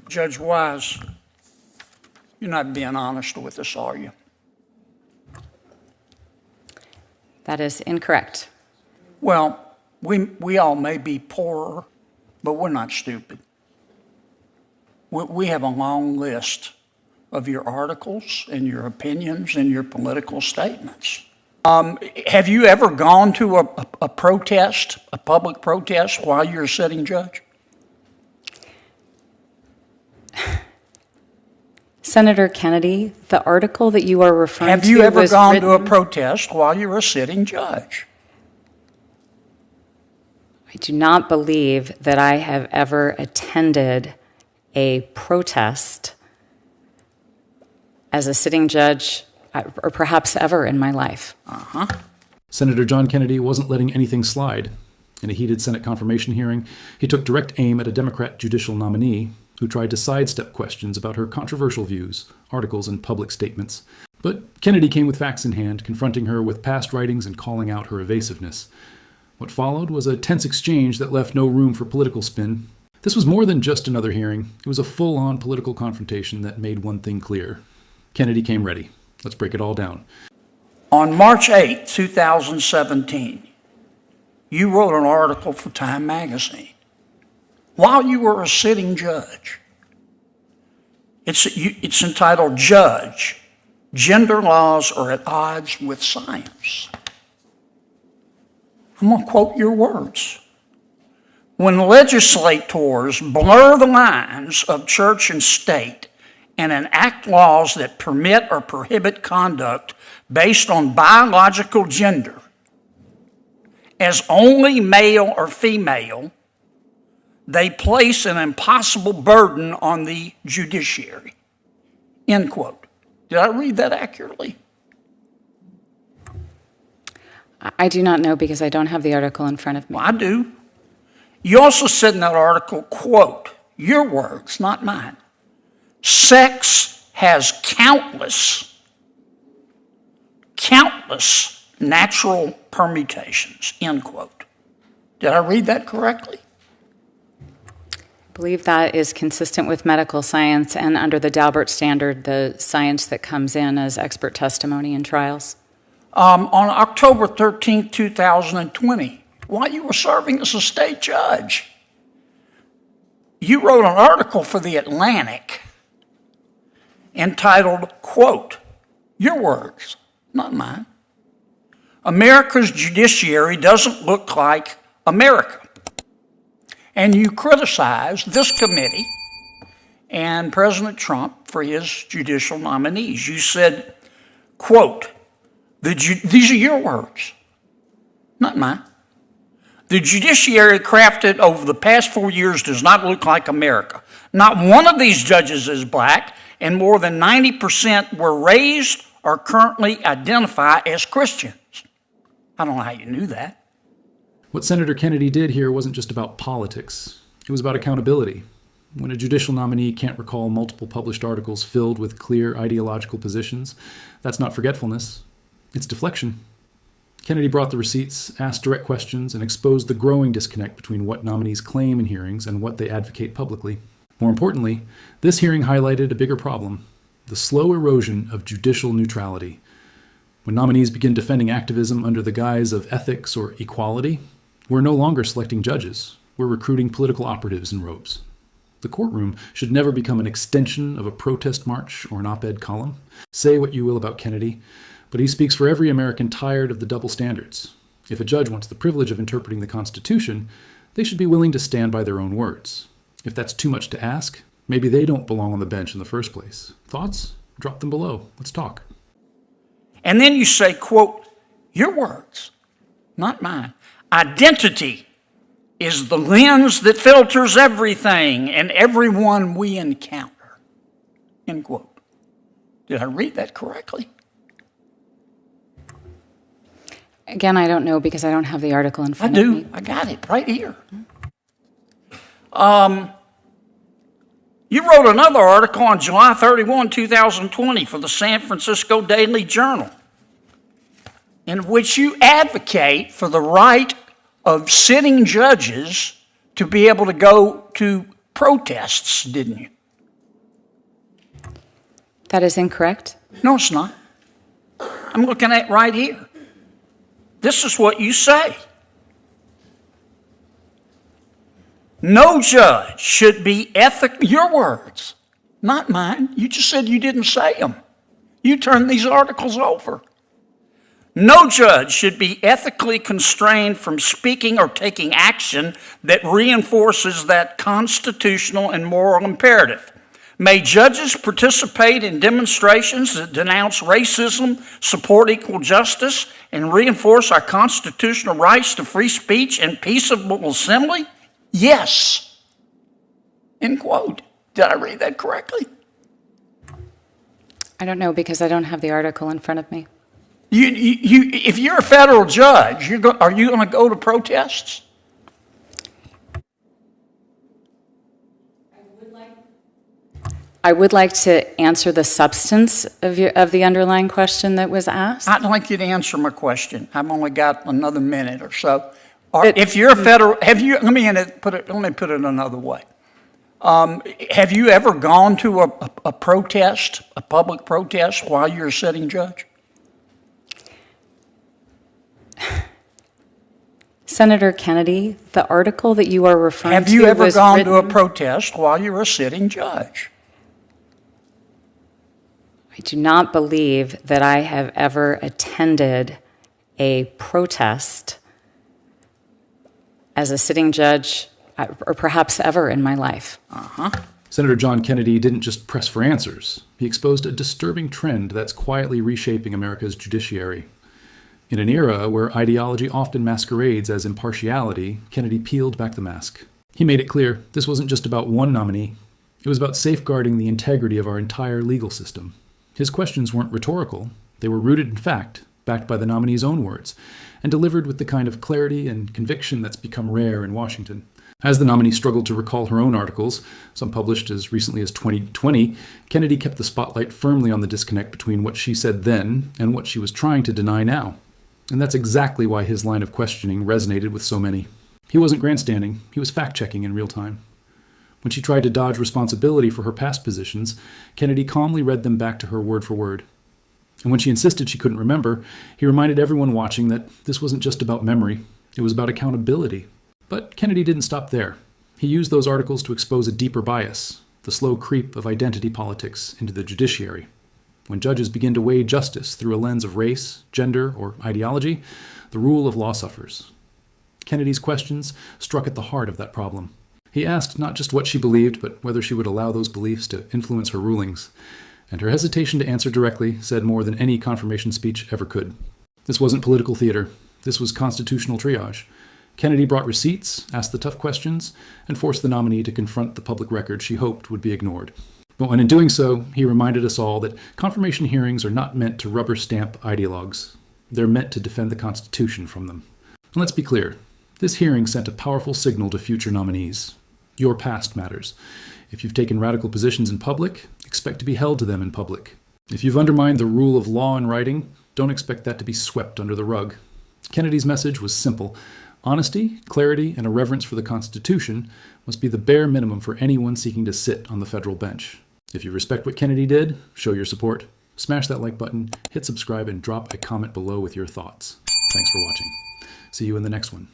Judge Wise, you're not being honest with us, are you? That is incorrect. Well, we all may be poorer, but we're not stupid. We have a long list of your articles and your opinions and your political statements. Have you ever gone to a protest, a public protest, while you're a sitting judge? Senator Kennedy, the article that you are referring to Have you ever was gone written... to a protest while you're a sitting judge? I do not believe that I have ever attended a protest as a sitting judge, or perhaps ever in my life. Senator John Kennedy wasn't letting anything slide. In a heated Senate confirmation hearing, he took direct aim at a Democrat judicial nominee who tried to sidestep questions about her controversial views, articles, and public statements. But Kennedy came with facts in hand, confronting her with past writings and calling out her evasiveness. What followed was a tense exchange that left no room for political spin. This was more than just another hearing. It was a full-on political confrontation that made one thing clear. Kennedy came ready. Let's break it all down. On March 8, 2017, you wrote an article for Time magazine while you were a sitting judge. It's entitled, Judge, Gender Laws Are at Odds with Science. I'm going to quote your words. When legislators blur the lines of church and state and enact laws that permit or prohibit conduct based on biological gender as only male or female, they place an impossible burden on the judiciary. End quote. Did I read that accurately? I do not know because I don't have the article in front of me. Well, I do. You also said in that article, quote, your words, not mine, sex has countless natural permutations, end quote. Did I read that correctly? I believe that is consistent with medical science and under the Daubert standard, the science that comes in as expert testimony in trials. On October 13, 2020, while you were serving as a state judge, you wrote an article for The Atlantic entitled, quote, your words, not mine, America's judiciary doesn't look like America. And you criticized this committee and President Trump for his judicial nominees. You said, quote, these are your words, not mine. The judiciary crafted over the past 4 years does not look like America. Not one of these judges is black, and more than 90% were raised or currently identify as Christians. I don't know how you knew that. What Senator Kennedy did here wasn't just about politics. It was about accountability. When a judicial nominee can't recall multiple published articles filled with clear ideological positions, that's not forgetfulness. It's deflection. Kennedy brought the receipts, asked direct questions, and exposed the growing disconnect between what nominees claim in hearings and what they advocate publicly. More importantly, this hearing highlighted a bigger problem, the slow erosion of judicial neutrality. When nominees begin defending activism under the guise of ethics or equality, we're no longer selecting judges. We're recruiting political operatives in robes. The courtroom should never become an extension of a protest march or an op-ed column. Say what you will about Kennedy, but he speaks for every American tired of the double standards. If a judge wants the privilege of interpreting the Constitution, they should be willing to stand by their own words. If that's too much to ask, maybe they don't belong on the bench in the first place. Thoughts? Drop them below. Let's talk. And then you say, quote, your words, not mine. Identity is the lens that filters everything and everyone we encounter, end quote. Did I read that correctly? Again, I don't know because I don't have the article in front of me. I got it right here. You wrote another article on July 31, 2020 for the San Francisco Daily Journal, in which you advocate for the right of sitting judges to be able to go to protests, didn't you? That is incorrect. No, it's not. I'm looking at it right here. This is what you say. No judge should be ethical. Your words, not mine. You just said you didn't say them. You turned these articles over. No judge should be ethically constrained from speaking or taking action that reinforces that constitutional and moral imperative. May judges participate in demonstrations that denounce racism, support equal justice, and reinforce our constitutional rights to free speech and peaceable assembly? Yes. End quote. Did I read that correctly? I don't know because I don't have the article in front of me. If you're a federal judge, are you going to go to protests? I would like to answer the substance of the underlying question that was asked. I'd like you to answer my question. I've only got another minute or so. If you're a federal, let me put it another way. Have you ever gone to a protest, a public protest, while you're a sitting judge? Senator Kennedy, the article that you are referring to Have you ever was gone to a written- protest while you're a sitting judge? I do not believe that I have ever attended a protest as a sitting judge, or perhaps ever in my life. Senator John Kennedy didn't just press for answers. He exposed a disturbing trend that's quietly reshaping America's judiciary. In an era where ideology often masquerades as impartiality, Kennedy peeled back the mask. He made it clear this wasn't just about one nominee. It was about safeguarding the integrity of our entire legal system. His questions weren't rhetorical. They were rooted in fact, backed by the nominee's own words, and delivered with the kind of clarity and conviction that's become rare in Washington. As the nominee struggled to recall her own articles, some published as recently as 2020, Kennedy kept the spotlight firmly on the disconnect between what she said then and what she was trying to deny now. And that's exactly why his line of questioning resonated with so many. He wasn't grandstanding, he was fact-checking in real time. When she tried to dodge responsibility for her past positions, Kennedy calmly read them back to her word for word. And when she insisted she couldn't remember, he reminded everyone watching that this wasn't just about memory, it was about accountability. But Kennedy didn't stop there. He used those articles to expose a deeper bias, the slow creep of identity politics into the judiciary. When judges begin to weigh justice through a lens of race, gender, or ideology, the rule of law suffers. Kennedy's questions struck at the heart of that problem. He asked not just what she believed, but whether she would allow those beliefs to influence her rulings. And her hesitation to answer directly said more than any confirmation speech ever could. This wasn't political theater. This was constitutional triage. Kennedy brought receipts, asked the tough questions, and forced the nominee to confront the public record she hoped would be ignored. But when in doing so, he reminded us all that confirmation hearings are not meant to rubber stamp ideologues. They're meant to defend the Constitution from them. And let's be clear, this hearing sent a powerful signal to future nominees. Your past matters. If you've taken radical positions in public, expect to be held to them in public. If you've undermined the rule of law in writing, don't expect that to be swept under the rug. Kennedy's message was simple. Honesty, clarity, and a reverence for the Constitution must be the bare minimum for anyone seeking to sit on the federal bench. If you respect what Kennedy did, show your support. Smash that like button, hit subscribe, and drop a comment below with your thoughts. Thanks for watching. See you in the next one.